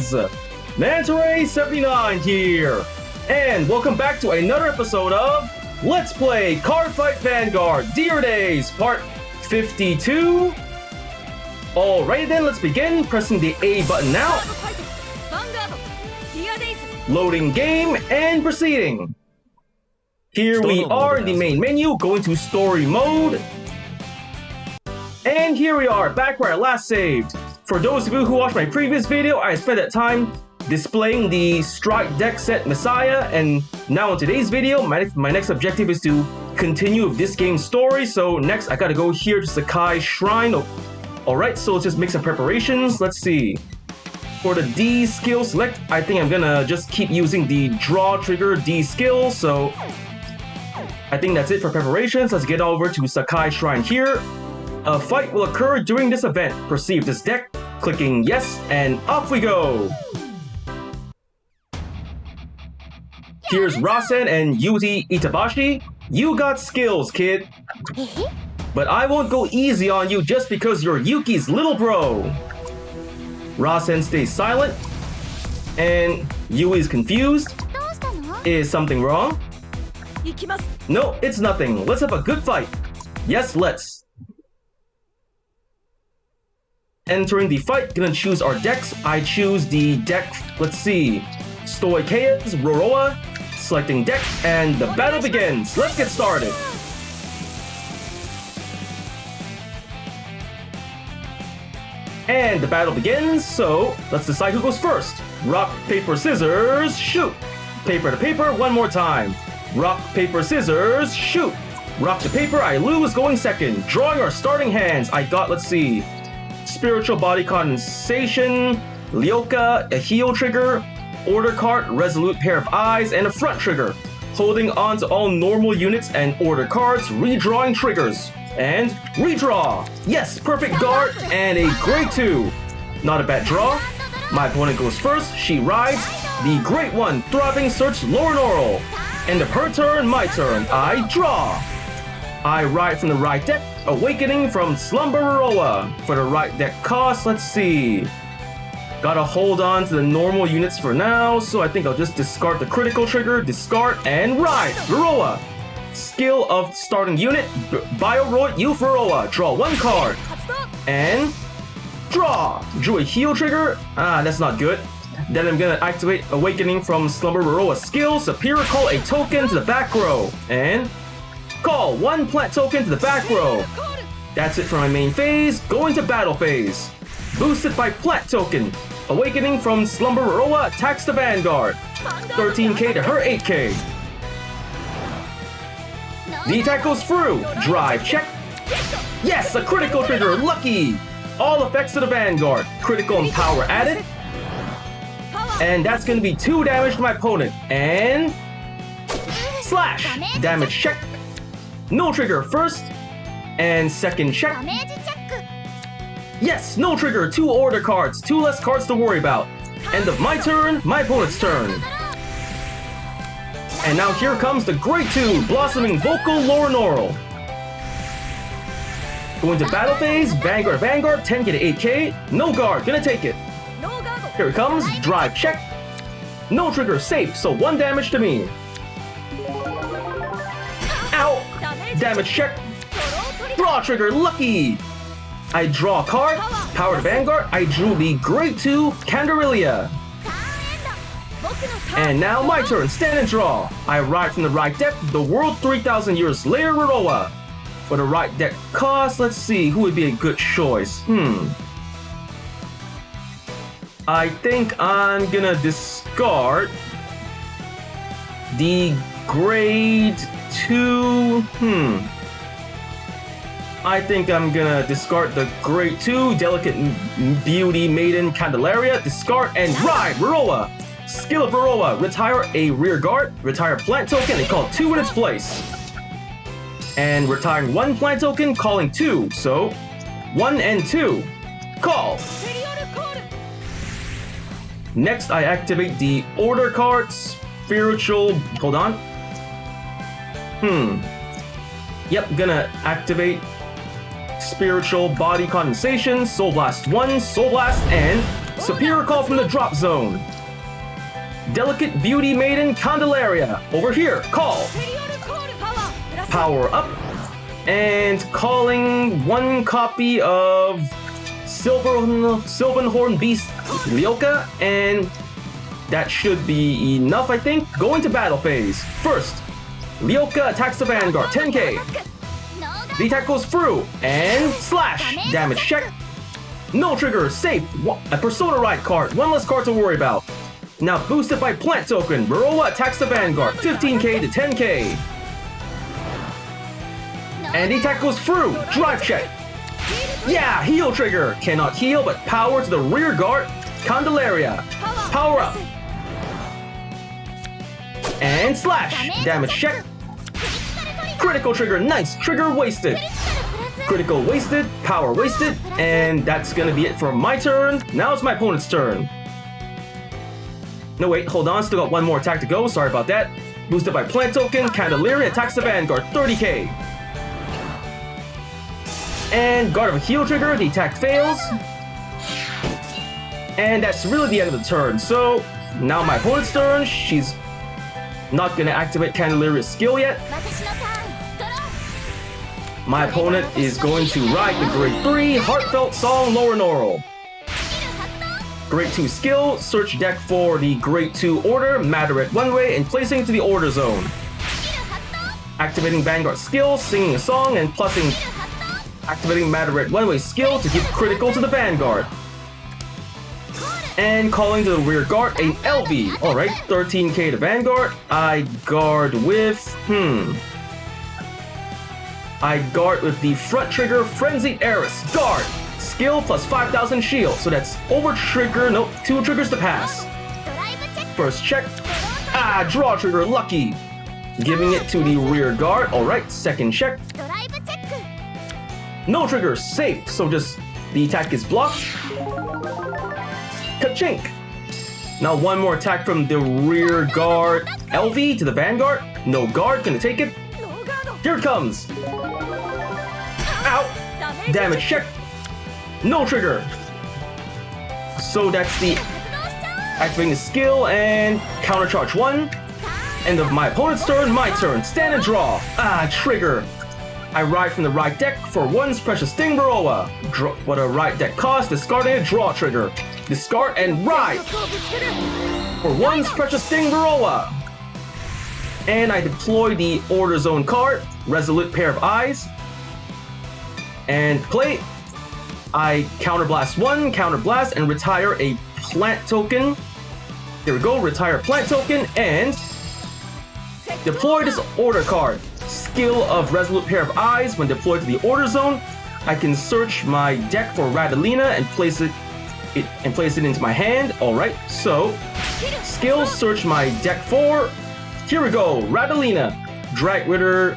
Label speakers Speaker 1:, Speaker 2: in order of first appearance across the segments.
Speaker 1: friends! Mantare79 here! And welcome back to another episode of Let's Play Cardfight Vanguard Dear Days Part 52. Alrighty then, let's begin. Pressing the A button now. Loading game and proceeding. Here we are in the main menu, going to story mode. And here we are, back where I last saved. For those of you who watched my previous video, I spent that time displaying the Strike deck set Messiah, and now in today's video, my next objective is to continue with this game's story. So next, I gotta go here to Sakai Shrine. Alright, so let's just make some preparations. Let's see. For the D skill select, I think I'm gonna just keep using the draw trigger D skill, so I think that's it for preparations. Let's get over to Sakai Shrine here. A fight will occur during this event. Perceive this deck, clicking yes, and off we go! Here's Rasen and Yui Itabashi. You got skills, kid. But I won't go easy on you just because you're Yuki's little bro. Rasen stays silent, and Yui's confused. Is something wrong? No, it's nothing. Let's have a good fight. Yes, let's. Entering the fight, gonna choose our decks. I choose the deck, let's see, Stoicheus, Roroa, selecting deck, and the battle begins. Let's get started. And the battle begins, so let's decide who goes first. Rock, paper, scissors, shoot. Paper to paper, one more time. Rock, paper, scissors, shoot. Rock to paper, I lose, going second. Drawing our starting hands, I got, let's see, Spiritual Body Condensation, Lyoka, a heal trigger, order card, resolute pair of eyes, and a front trigger. Holding on to all normal units and order cards, redrawing triggers. And redraw! Yes, perfect guard and a grade 2. Not a bad draw. My opponent goes first, she rides. The great one, Throbbing Search Lower Normal. End of her turn, my turn, I draw. I ride from the right deck, Awakening from Slumber Roroa. For the right deck cost, let's see. Gotta hold on to the normal units for now, so I think I'll just discard the critical trigger, discard, and ride! Roroa! Skill of starting unit, Bioroid Youth Roroa. Draw one card. And draw! Drew a heal trigger. That's not good. Then I'm gonna activate Awakening from Slumber Roroa skill, Superior Call a token to the back row. And call one plant token to the back row. That's it for my main phase. Go into battle phase. Boosted by plant token. Awakening from Slumber Roroa attacks the Vanguard. 13k to her 8k. The attack goes through. Drive check. Yes, a critical trigger. Lucky. All effects to the Vanguard. Critical and power added. And that's going to be 2 damage to my opponent. And slash. Damage check. No trigger first. And second check. Yes, no trigger. 2 order cards. 2 less cards to worry about. End of my turn. My opponent's turn. And now here comes the Grade 2 Blossoming Vocal Lower Normal. Going to battle phase. Vanguard, 10k to 8k. No guard. Gonna take it. Here it comes. Drive check. No trigger. Safe. So 1 damage to me. Ow! Damage check. Draw trigger. Lucky. I draw a card. Power to Vanguard. I drew the Grade 2 Canderelia. And now my turn. Stand and draw. I ride from the right deck. The World 3000 Years Later Roroa. For the right deck cost, let's see who would be a good choice. I think I'm gonna discard the Grade 2. I think I'm gonna discard the Grade 2 Delicate Beauty Maiden Candelaria. Discard and ride Roroa. Skill of Roroa. Retire a rear guard. Retire plant token and call 2 in its place. And retiring 1 plant token, calling 2. So 1 and 2. Call. Next, I activate the order card. Spiritual. Hold on. Yep, gonna activate Spiritual Body Condensation, Soul Blast 1, Soul Blast, and Superior Call from the drop zone. Delicate Beauty Maiden Candelaria. Over here, call. Power up. And calling one copy of Sylvanhorn Beast Leoka, and that should be enough, I think. Go into battle phase. First, Leoka attacks the Vanguard, 10k. The attack goes through, and slash! Damage check. No trigger, safe. A Persona Ride card, one less card to worry about. Now boosted by Plant Token, Baroa attacks the Vanguard, 15k to 10k. And the attack goes through, drive check. Yeah, heal trigger. Cannot heal, but power to the rear guard, Candelaria. Power up. And slash, damage check. Critical trigger, nice, trigger wasted. Critical wasted, power wasted, and that's gonna be it for my turn. Now it's my opponent's turn. No wait, hold on, still got one more attack to go, sorry about that. Boosted by Plant Token, Candelaria attacks the Vanguard, 30k. And Guard of a Heal trigger, the attack fails. And that's really the end of the turn, so now my opponent's turn, she's not gonna activate Candelaria's skill yet. My opponent is going to ride the Grade 3 Heartfelt Song Lower Normal. Grade 2 skill, search deck for the Grade 2 order, matter it one way, and placing it to the order zone. Activating Vanguard skill, singing a song, and plussing activating matter it one way skill to give critical to the Vanguard. And calling to the rear guard, a LV. Alright, 13k to Vanguard. I guard with, I guard with the front trigger, Frenzied Heiress. Guard! Skill plus 5,000 shield. So that's over trigger, nope, 2 triggers to pass. First check. Ah, draw trigger, lucky. Giving it to the rear guard. Alright, second check. No trigger, safe. So just the attack is blocked. Ka-chink! Now one more attack from the rear guard. LV to the Vanguard. No guard, gonna take it. Here it comes. Ow! Damage check. No trigger. So that's the activating the skill and counter charge 1. End of my opponent's turn, my turn. Stand and draw. Ah, trigger. I ride from the right deck for one's Precious Sting Baroa. What a right deck cost, discarding a draw trigger. Discard and ride for one's Precious Sting Baroa. And I deploy the Order Zone card, Resolute Pair of Eyes. And play. I counterblast 1, counterblast, and retire a Plant Token. Here we go, retire Plant Token, and deploy this Order card. Skill of Resolute Pair of Eyes. When deployed to the Order Zone, I can search my deck for Radalina and place it into my hand. Alright, so skill, search my deck for, here we go, Radalina. Drag Ritter,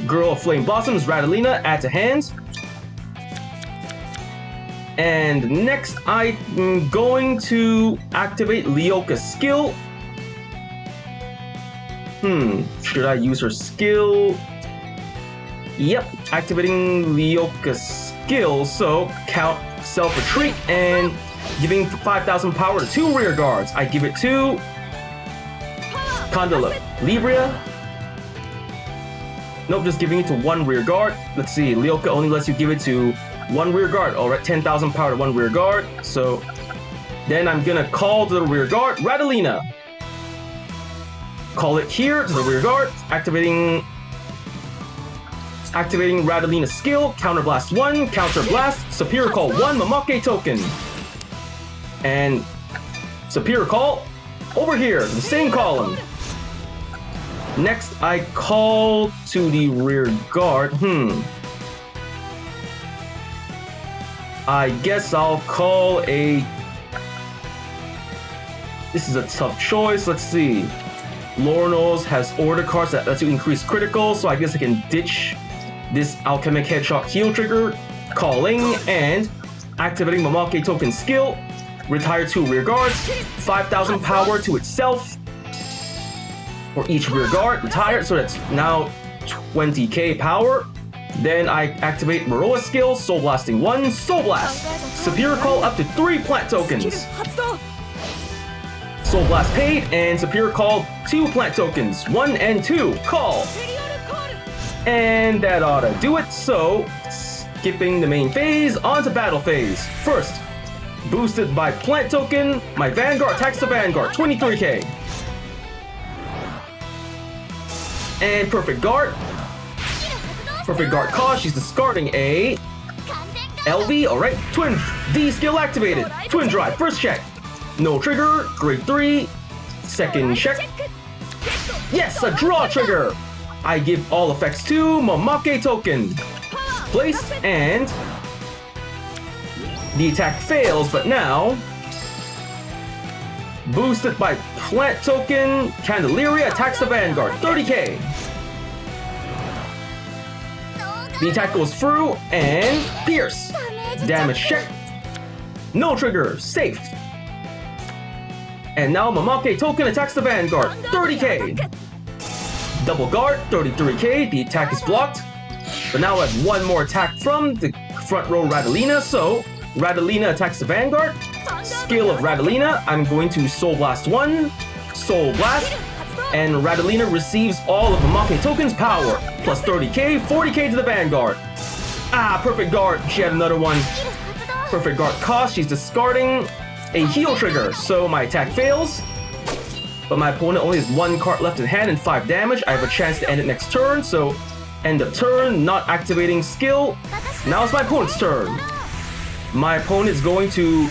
Speaker 1: Girl of Flame Blossoms, Radalina, add to hand. And next, I'm going to activate Leoka's skill. Should I use her skill? Yep, activating Leoka's skill, so count self-retreat and giving 5,000 power to 2 rear guards. I give it to Candelabria. Nope, just giving it to 1 rear guard. Let's see, Leoka only lets you give it to 1 rear guard. Alright, 10,000 power to 1 rear guard. So then I'm gonna call to the rear guard, Radalina. Call it here to the rear guard, activating Radalina's skill, counterblast 1, counterblast, superior call 1, Mamake token. And superior call over here, the same column. Next, I call to the rear guard. I guess I'll call a... This is a tough choice, let's see. Lornos has order cards that lets you increase critical, so I guess I can ditch this Alchemic Headshot heal trigger, calling, and activating Mamake token skill, retire 2 rear guards, 5,000 power to itself for each rear guard, retire, so that's now 20k power. Then I activate Maroa skill, Soul Blasting 1, Soul Blast. Superior Call up to 3 plant tokens. Soul Blast paid, and Superior Call 2 plant tokens, 1 and 2, call. And that ought to do it, so skipping the main phase, onto battle phase. First, boosted by plant token, my Vanguard attacks the Vanguard, 23k. And Perfect Guard. Perfect Guard cost, she's discarding a LV, alright. Twin D skill activated. Twin Drive, first check. No trigger, grade 3. Second check. Yes, a draw trigger! I give all effects to Mamake token. Placed, and the attack fails, but now boosted by plant token, Candelaria attacks the Vanguard, 30k. The attack goes through, and pierce. Damage check. No trigger, safe. And now Mamake token attacks the Vanguard, 30k. Double guard, 33k, the attack is blocked. But now I have one more attack from the front row Radalina, so Radalina attacks the Vanguard. Skill of Radalina, I'm going to Soul Blast 1, Soul Blast, and Radalina receives all of Mamake token's power, plus 30k, 40k to the Vanguard. Ah, Perfect Guard, she had another one. Perfect Guard cost, she's discarding a heal trigger, so my attack fails. But my opponent only has 1 card left in hand and 5 damage. I have a chance to end it next turn, so end of turn, not activating skill. Now it's my opponent's turn. My opponent is going to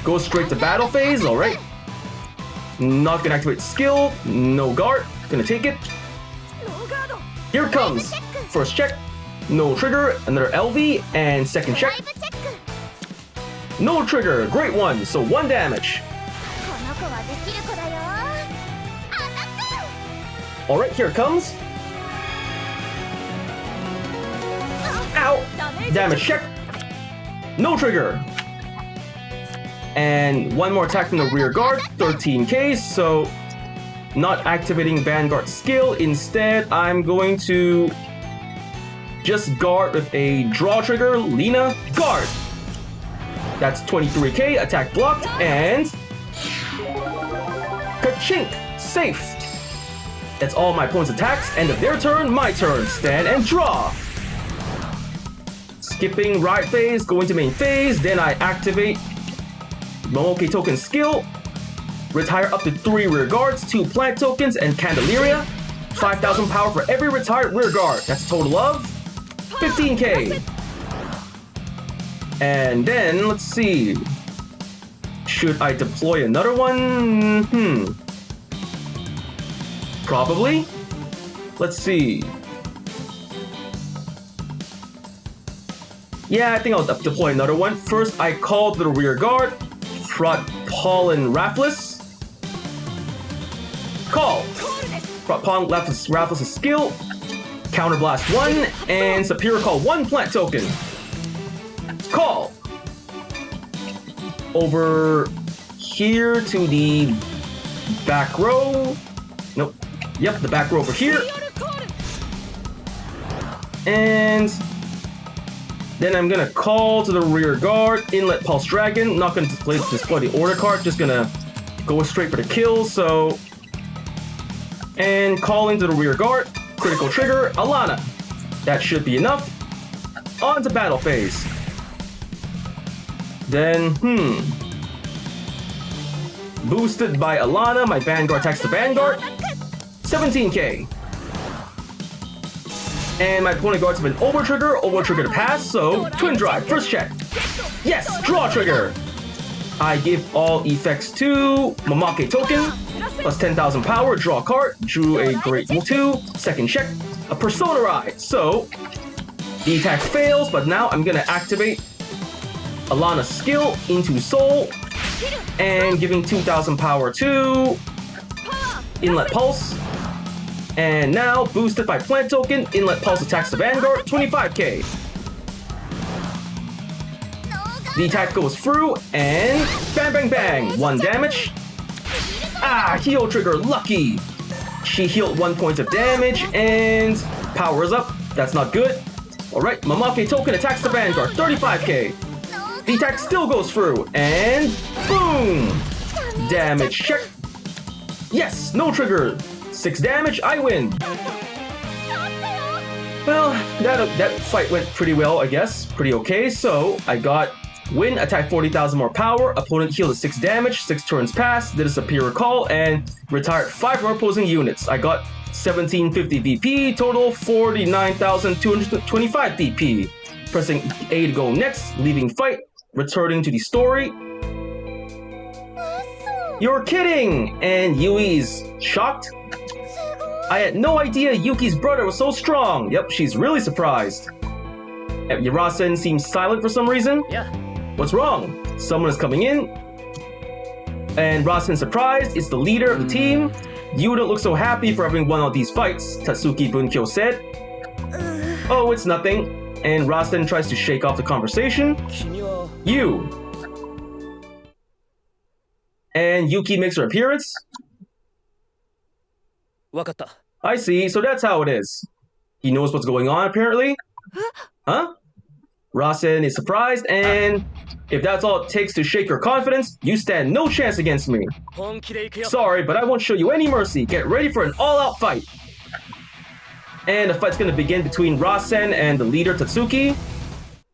Speaker 1: go straight to battle phase, alright. Not gonna activate skill, no guard, gonna take it. Here it comes. First check, no trigger, another LV, and second check. No trigger, great one, so 1 damage. Alright, here it comes. Ow! Damage check. No trigger. And one more attack from the rear guard, 13k, so not activating Vanguard skill. Instead, I'm going to just guard with a draw trigger, Lina, guard. That's 23k, attack blocked, and ka-chink, safe. That's all my opponent's attacks. End of their turn, my turn. Stand and draw. Skipping ride phase, going to main phase, then I activate Mamake token skill. Retire up to 3 rear guards, 2 plant tokens, and Candelaria. 5,000 power for every retired rear guard. That's a total of 15k. And then, let's see. Should I deploy another one? Probably. Let's see. Yeah, I think I'll deploy another one. First, I called the rear guard. Front Pollen Raffles. Call. Front Pollen Raffles' skill. Counter Blast 1, and Superior Call 1 plant token. Call. Over here to the back row. Nope. Yep, the back row over here. And then I'm gonna call to the rear guard, Inlet Pulse Dragon. Not gonna display the order card, just gonna go straight for the kill, so. And calling to the rear guard, critical trigger, Alana. That should be enough. On to battle phase. Then, boosted by Alana, my Vanguard attacks the Vanguard. 17k. And my opponent guards have an over trigger to pass, so Twin Drive, first check. Yes, draw trigger. I give all effects to Mamake token, plus 10,000 power, draw card, drew a grade 2, second check, a Persona Ride. So, the attack fails, but now I'm gonna activate Alana's skill into Soul, and giving 2,000 power to Inlet Pulse. And now, boosted by Plant Token, Inlet Pulse attacks the Vanguard, 25k. The attack goes through, and bang bang bang, 1 damage. Ah, heal trigger, lucky. She healed 1 point of damage, and powers up, that's not good. Alright, Mamake token attacks the Vanguard, 35k. The attack still goes through, and boom! Damage check. Yes, no trigger. 6 damage, I win. Well, that fight went pretty well, I guess. Pretty okay. So I got win, attack 40,000 more power, opponent healed at 6 damage, 6 turns passed, did a superior call, and retired 5 more opposing units. I got 1750 VP, total 49,225 VP. Pressing A to go next, leaving fight, returning to the story. You're kidding! And Yui's shocked. I had no idea Yuki's brother was so strong. Yep, she's really surprised. Rasen seems silent for some reason.
Speaker 2: Yeah.
Speaker 1: What's wrong? Someone is coming in. And Rasen's surprised. It's the leader of the team. You don't look so happy for having won all these fights, Tatsuki Bunkyo said. Oh, it's nothing. And Rasen tries to shake off the conversation. You. And Yuki makes her appearance. I see, so that's how it is. He knows what's going on, apparently. Huh? Rasen is surprised, and if that's all it takes to shake your confidence, you stand no chance against me. Sorry, but I won't show you any mercy. Get ready for an all-out fight. And the fight's gonna begin between Rasen and the leader Tatsuki.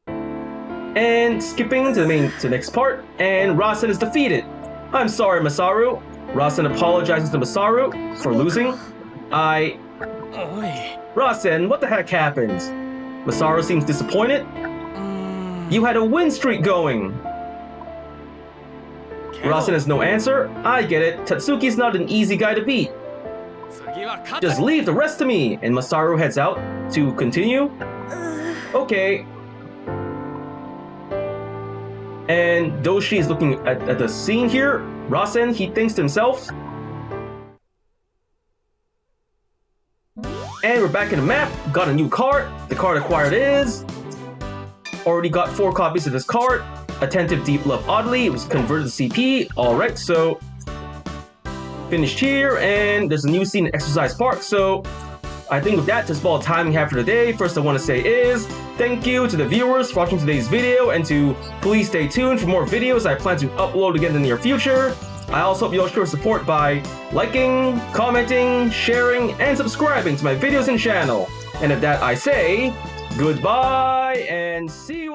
Speaker 1: And skipping to the next part, and Rasen is defeated. I'm sorry, Masaru. Rasen apologizes to Masaru for losing. Rasen, what the heck happened? Masaru seems disappointed. You had a win streak going. Rasen has no answer. I get it. Tatsuki's not an easy guy to beat. Just leave the rest to me. And Masaru heads out to continue. Okay. And Doshi is looking at the scene here. Rasen, he thinks to himself. And we're back in the map. Got a new card. The card acquired is... Already got 4 copies of this card. Attentive Deep Love Oddly. It was converted to CP. Alright, so... Finished here. And there's a new scene in Exercise Park. So... I think with that, just all the time we have for today. First I want to say is... Thank you to the viewers for watching today's video. And to please stay tuned for more videos I plan to upload again in the near future. I also hope you'll show support by liking, commenting, sharing, and subscribing to my videos and channel. And with that I say, goodbye and see you